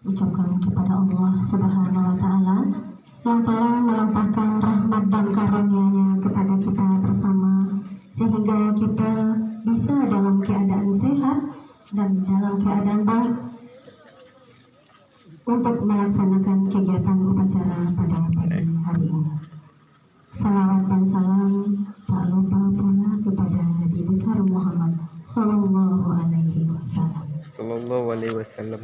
ucapkan kepada Allah Subhanahu wa Ta'ala yang telah melimpahkan rahmat dan karunia-Nya kepada kita bersama, sehingga kita bisa dalam keadaan sehat dan dalam keadaan baik untuk melaksanakan kegiatan upacara pada pagi hari ini. Salawat dan salam tak lupa pula kepada Nabi besar Muhammad Sallallahu Alaihi Wasallam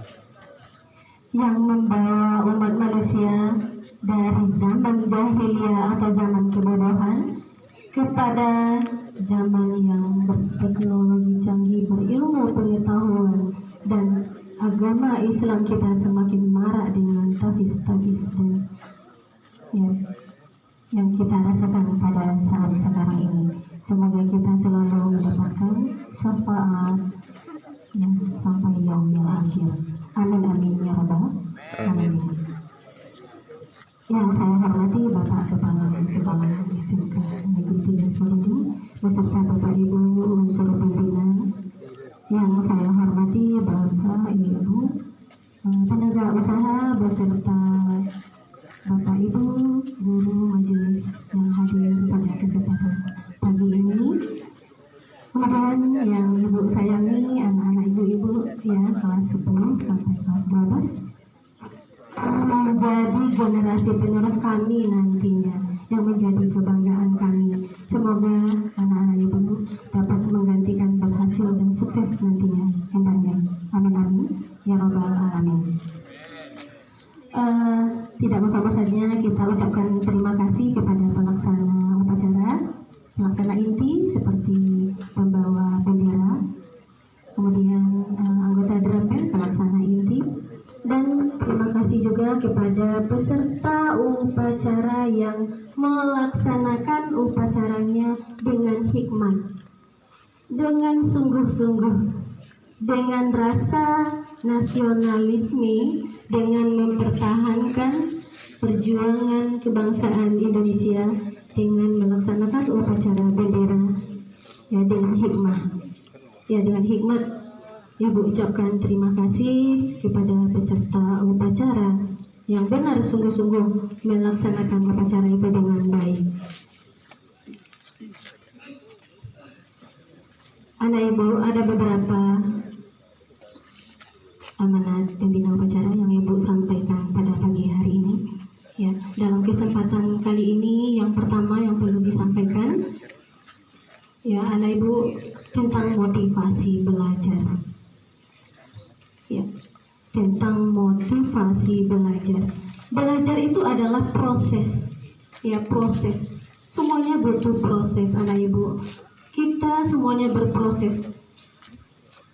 yang membawa umat manusia dari zaman jahiliyah atau zaman kebodohan kepada zaman yang berteknologi canggih, berilmu pengetahuan, dan agama Islam kita semakin marak dengan tafis-tafis dan yang kita rasakan pada saat sekarang ini. Semoga kita selalu mendapatkan syafaat yang sampai yaumil akhir. Amin amin ya rabbal alamin. Yang saya hormati Bapak Kepala Sekolah SMK Negeri 3 Seridu beserta Bapak Ibu unsur pimpinan. Yang saya hormati Bapak Ibu tenaga usaha beserta Bapak Ibu guru majelis yang hadir pada kesempatan pagi ini. Kemudian yang Ibu sayangi, anak-anak ibu-ibu ya, kelas 10 sampai kelas 12 menjadi generasi penerus kami nantinya, yang menjadi kebanggaan kami. Semoga anak-anak ibu dapat menggantikan berhasil dan sukses nantinya hendaknya. Amin amin ya rabbal alamin. Tidak bosan-bosannya kita ucapkan terima kasih kepada pelaksana upacara, pelaksana inti seperti pembawa bendera, kemudian anggota drum band, pelaksana inti, dan terima kasih juga kepada peserta upacara yang melaksanakan upacaranya dengan hikmat, dengan sungguh-sungguh, dengan rasa nasionalisme, dengan mempertahankan perjuangan kebangsaan Indonesia, dengan melaksanakan upacara bendera ya dengan hikmah. Ya dengan hikmat Ibu ucapkan terima kasih kepada peserta upacara yang benar sungguh-sungguh melaksanakan upacara itu dengan baik. Anak Ibu, ada beberapa amanat pembina upacara yang Ibu sampaikan pada pagi hari ini. Ya, dalam kesempatan kali ini yang pertama yang perlu disampaikan ya anak Ibu tentang motivasi belajar. Ya, tentang motivasi belajar. Belajar itu adalah proses. Ya, proses. Semuanya butuh proses anak Ibu. Kita semuanya berproses.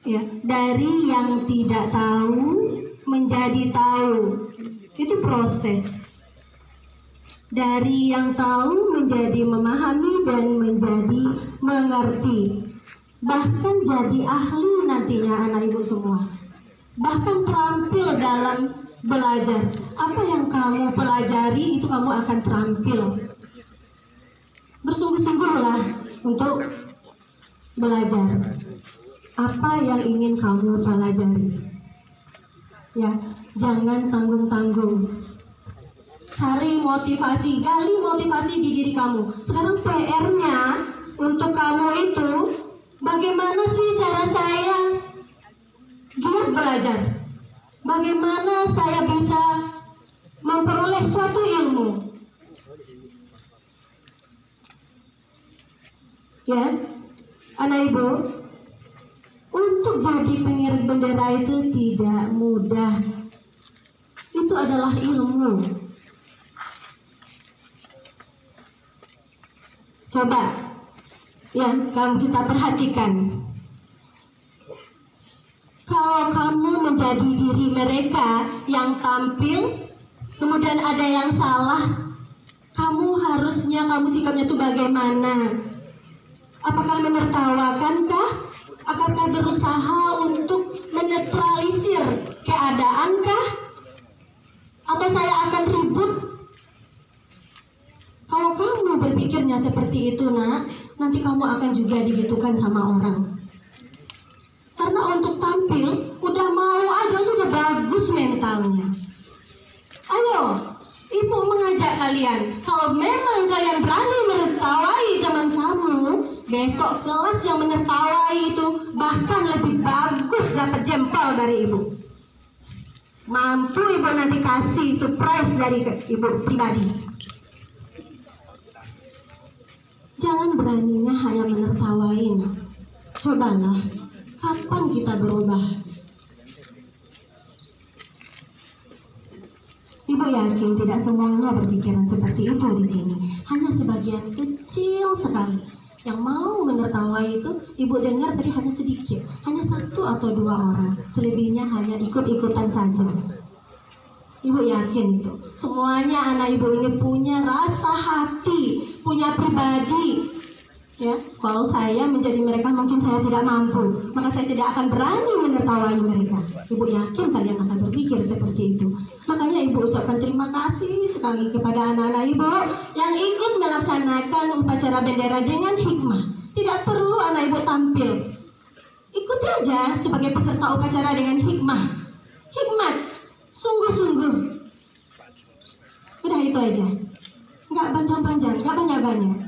Ya, dari yang tidak tahu menjadi tahu. Itu proses. Dari yang tahu menjadi memahami dan menjadi mengerti. Bahkan jadi ahli nantinya anak Ibu semua. Bahkan terampil dalam belajar. Apa yang kamu pelajari itu kamu akan terampil. Bersungguh-sungguhlah untuk belajar. Apa yang ingin kamu pelajari. Ya, jangan tanggung-tanggung. Cari motivasi, gali motivasi di diri kamu. Sekarang PR-nya untuk kamu itu, bagaimana sih cara saya giat belajar? Bagaimana saya bisa memperoleh suatu ilmu? Ya, anak Ibu, untuk jadi pengiring bendera itu tidak mudah. Itu adalah ilmu. Coba, ya, kita perhatikan. Kalau kamu menjadi diri mereka yang tampil, kemudian ada yang salah, kamu sikapnya itu bagaimana? Apakah menertawakankah? Apakah berusaha untuk menetralisir keadaankah? Atau saya akan ribut? Kalau kamu berpikirnya seperti itu, nanti kamu akan juga digitukan sama orang. Karena untuk tampil, udah mau aja tuh udah bagus mentalnya. kalian. Kalau memang kalian berani menertawai teman kamu, besok kelas yang menertawai itu bahkan lebih bagus dapat jempol dari ibu. Mampu ibu nanti kasih surprise dari ibu pribadi. Jangan beraninya hanya menertawai. Cobalah, kapan kita berubah? Ibu yakin tidak semuanya berpikiran seperti itu di sini. Hanya sebagian kecil sekali yang mau menertawai itu. Ibu dengar tadi hanya sedikit, hanya 1 atau 2 orang. Selebihnya hanya ikut-ikutan saja. Ibu yakin itu. Semuanya anak ibu ini punya rasa hati, punya pribadi. Ya, kalau saya menjadi mereka mungkin saya tidak mampu, maka saya tidak akan berani menertawai mereka. Ibu yakin kalian akan berpikir seperti itu. Makanya ibu ucapkan terima kasih sekali kepada anak-anak ibu yang ikut melaksanakan upacara bendera dengan hikmah. Tidak perlu anak ibu tampil, ikuti aja sebagai peserta upacara dengan hikmah. Hikmat, sungguh-sungguh. Udah itu aja, nggak panjang-panjang, nggak banyak-banyak.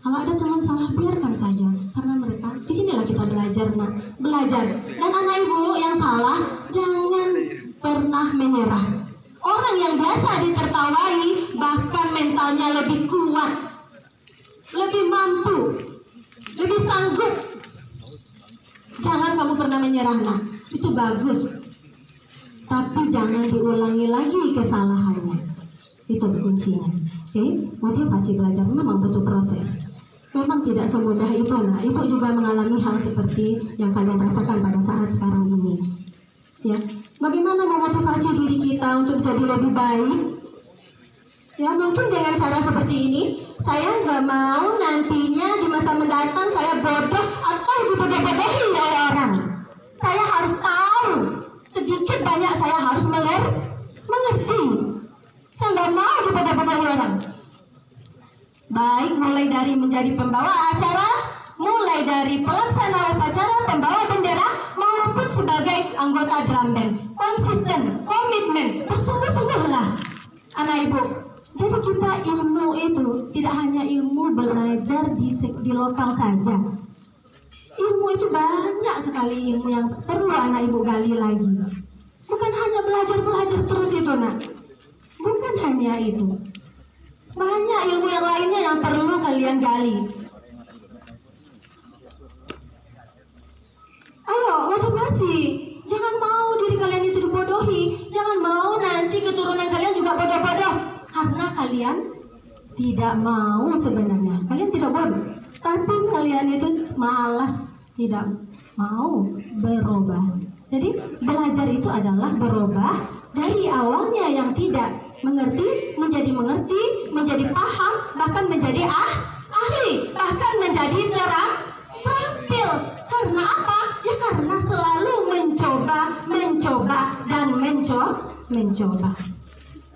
Kalau ada teman salah, biarkan saja, karena mereka disinilah kita belajar, belajar. Dan anak ibu yang salah, jangan pernah menyerah. Orang yang biasa ditertawai, bahkan mentalnya lebih kuat, lebih mampu, lebih sanggup. Jangan kamu pernah menyerah, itu bagus. Tapi jangan diulangi lagi kesalahannya. Itu kuncinya. Oke? Motivasi belajar memang butuh proses. Memang tidak semudah itu. Ibu juga mengalami hal seperti yang kalian rasakan pada saat sekarang ini. Ya, bagaimana memotivasi diri kita untuk jadi lebih baik? Ya, mungkin dengan cara seperti ini, saya nggak mau nantinya di masa mendatang saya bodoh atau dibodoh-bodohi oleh orang. Saya harus tahu, sedikit banyak saya harus mengerti. Saya nggak mau dibodoh-bodohi orang. Baik mulai dari menjadi pembawa acara, mulai dari pelaksana upacara, pembawa bendera, maupun sebagai anggota drum band. Konsisten, komitmen, bersungguh-sungguhlah anak ibu. Jadi kita ilmu itu tidak hanya ilmu belajar di lokal saja. Ilmu itu banyak sekali ilmu yang perlu anak ibu gali lagi. Bukan hanya belajar terus itu bukan hanya itu. Banyak ilmu yang lainnya yang perlu kalian gali. Ayo, motivasi. Jangan mau diri kalian itu dibodohi. Jangan mau nanti keturunan kalian juga bodoh-bodoh. Karena kalian tidak mau sebenarnya. Kalian tidak bodoh. Tapi kalian itu malas, tidak mau berubah. Jadi belajar itu adalah berubah dari awalnya yang tidak mengerti, menjadi paham, bahkan menjadi ahli, bahkan menjadi terampil. Karena apa? Ya karena selalu mencoba dan mencoba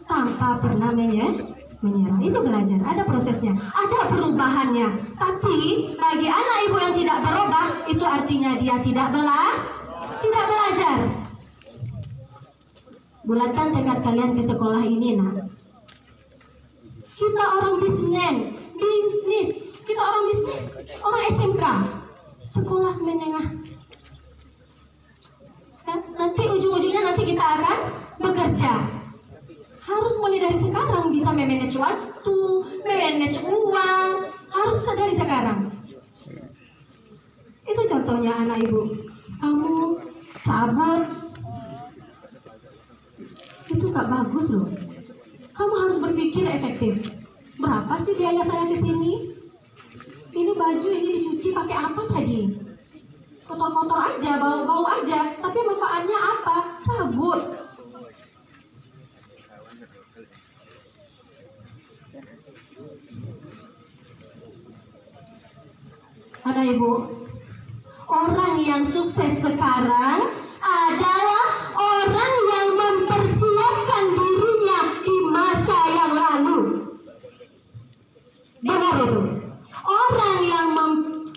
tanpa pernah menyerah. Itu belajar, ada prosesnya, ada perubahannya. Tapi bagi anak ibu yang tidak berubah, itu artinya dia tidak belajar. Bulatkan tekad kalian ke sekolah ini, Kita orang bisnis, kita orang bisnis, orang SMK, sekolah menengah. Nanti ujung-ujungnya nanti kita akan bekerja. Harus mulai dari sekarang bisa memanage waktu, memanage uang, harus dari sekarang. Itu contohnya anak ibu. Kamu cabut, itu gak bagus loh. Kamu harus berpikir efektif. Berapa sih biaya saya ke sini? Ini baju ini dicuci pakai apa tadi? Kotor-kotor aja, bau-bau aja. Tapi manfaatnya apa? Cabut. Ada ibu, orang yang sukses sekarang adalah orang yang mempersiapkan dirinya di masa yang lalu. Dengar itu.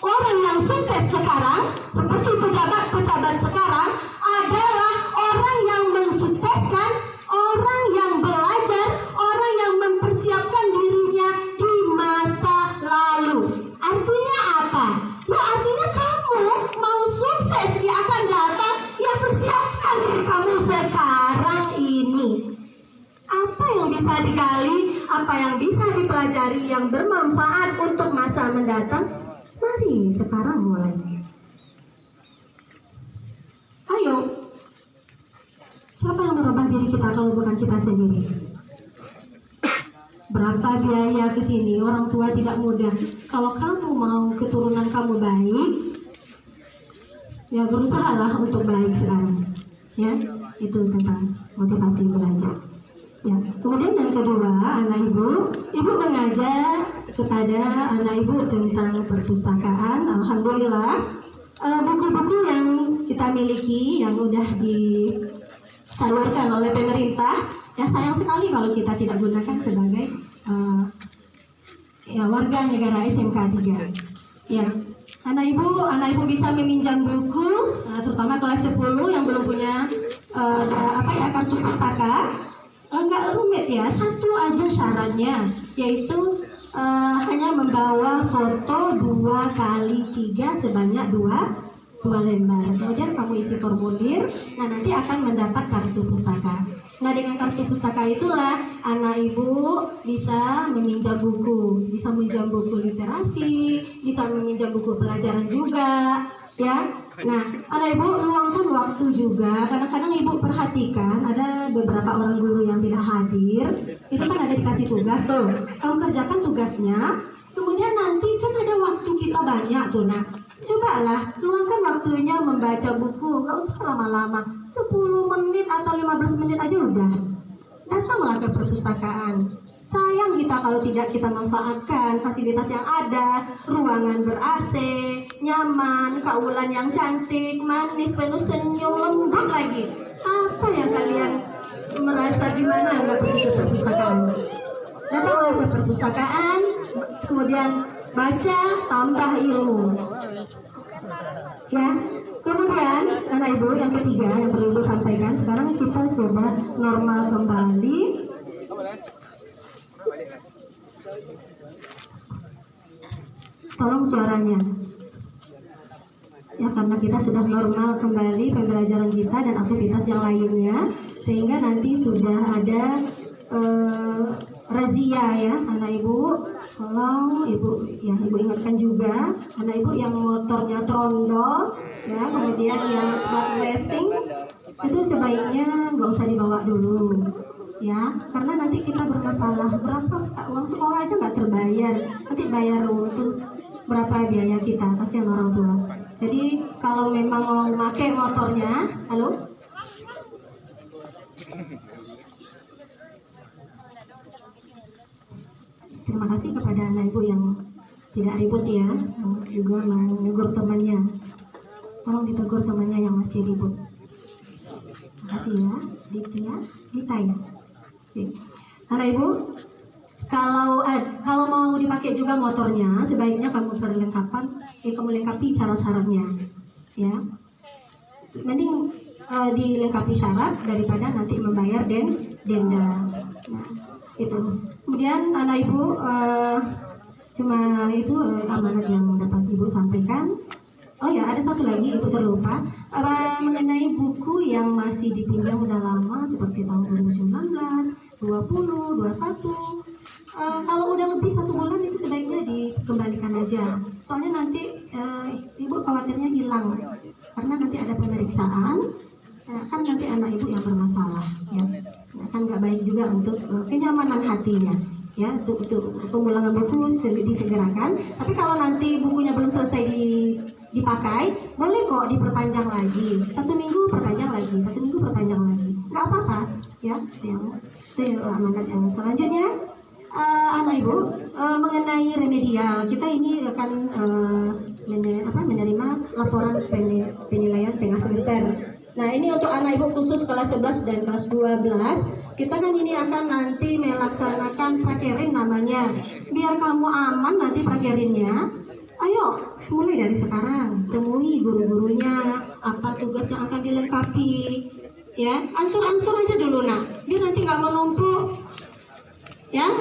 Orang yang sukses sekarang, seperti pejabat-pejabat sekarang, adalah orang yang mensukseskan, orang yang belajar, kamu sekarang ini. Apa yang bisa digali, apa yang bisa dipelajari yang bermanfaat untuk masa mendatang, mari sekarang mulai. Ayo, siapa yang merubah diri kita kalau bukan kita sendiri? Berapa biaya ke sini, orang tua tidak mudah. Kalau kamu mau keturunan kamu baik, ya berusahalah untuk baik sekarang. Ya, itu tentang motivasi belajar. Ya, kemudian yang kedua, anak ibu mengajar kepada anak ibu tentang perpustakaan. Alhamdulillah, buku-buku yang kita miliki yang udah disalurkan oleh pemerintah, ya sayang sekali kalau kita tidak gunakan sebagai ya, warga negara SMK 3. Ya, anak ibu bisa meminjam buku, terutama kelas 10 yang belum punya kartu pustaka. Enggak rumit ya, satu aja syaratnya, yaitu hanya membawa foto 2x3 sebanyak 2 lembar. Kemudian kamu isi formulir, nah nanti akan mendapat kartu pustaka. Nah dengan kartu pustaka itulah anak ibu bisa meminjam buku, bisa meminjam buku literasi, bisa meminjam buku pelajaran juga, ya. Nah anak ibu luangkan waktu juga. Kadang-kadang ibu perhatikan ada beberapa orang guru yang tidak hadir, itu kan ada dikasih tugas tuh, kamu kerjakan tugasnya, kemudian nanti kan ada waktu kita banyak tuh. Nah cobalah luangkan waktunya membaca buku, gak usah lama-lama, 10 menit atau 15 menit aja udah. Datanglah ke perpustakaan. Sayang kita kalau tidak kita manfaatkan fasilitas yang ada, ruangan ber-AC, nyaman, kaulan yang cantik, manis, penuh senyum, lembut lagi. Apa yang kalian merasa gimana nggak pergi ke perpustakaan? Datanglah ke perpustakaan, kemudian baca, tambah ilmu. Ya, kemudian anak ibu yang ketiga yang perlu ibu sampaikan, sekarang kita sudah normal kembali. Tolong suaranya. Ya, karena kita sudah normal kembali pembelajaran kita dan aktivitas yang lainnya, sehingga nanti sudah ada razia ya anak ibu. Tolong ibu ingatkan juga anak ibu yang motornya trondol ya, kemudian yang flat racing itu sebaiknya nggak usah dibawa dulu ya, karena nanti kita bermasalah berapa uang sekolah aja nggak terbayar, nanti bayar untuk berapa biaya kita, kasihan orang tua. Jadi kalau memang mau pakai motornya, halo. Terima kasih kepada anak ibu yang tidak ribut ya, yang juga menegur temannya. Tolong ditegur temannya yang masih ribut. Terima kasih ya, Dita ya. Oke. Anak ibu, kalau mau dipakai juga motornya, sebaiknya kamu kamu lengkapi syarat-syaratnya, ya. Mending dilengkapi syarat daripada nanti membayar denda. Nah, itu. Kemudian anak ibu cuma itu amanat yang dapat ibu sampaikan. Oh ya, ada satu lagi ibu terlupa mengenai buku yang masih dipinjam udah lama seperti tahun 2019, 20, 21. Kalau udah lebih 1 bulan itu sebaiknya dikembalikan aja. Soalnya nanti ibu khawatirnya hilang karena nanti ada pemeriksaan. Kan nanti anak ibu yang bermasalah ya. Kan nggak baik juga untuk kenyamanan hatinya ya. Untuk pemulangan buku disegerakan, tapi kalau nanti bukunya belum selesai dipakai, boleh kok diperpanjang lagi, 1 minggu perpanjang lagi, 1 minggu perpanjang lagi, nggak apa-apa ya. Itu amanat yang selanjutnya. Anak ibu mengenai remedial, kita ini akan menerima laporan penilaian tengah semester. Nah ini untuk anak ibu khusus kelas 11 dan kelas 12, kita kan ini akan nanti melaksanakan prakerin namanya. Biar kamu aman nanti prakerinnya, ayo mulai dari sekarang, temui guru-gurunya, apa tugas yang akan dilengkapi, ya ansur-ansur aja dulu nak, biar nanti nggak menumpuk, ya.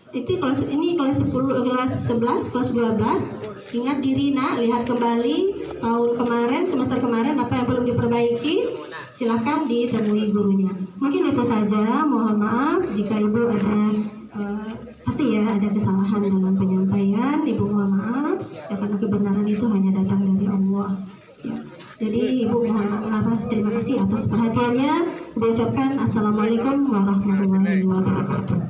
Itu kelas 10, kelas 11, kelas 12. Ingat diri nak, lihat kembali tahun kemarin, semester kemarin apa yang belum diperbaiki. Silahkan ditemui gurunya. Mungkin itu saja. Mohon maaf jika Ibu ada pasti ya ada kesalahan dalam penyampaian. Ibu mohon maaf. Ya, karena kebenaran itu hanya datang dari Allah. Ya. Jadi Ibu terima kasih atas perhatiannya. Ibu ucapkan Assalamualaikum warahmatullahi wabarakatuh.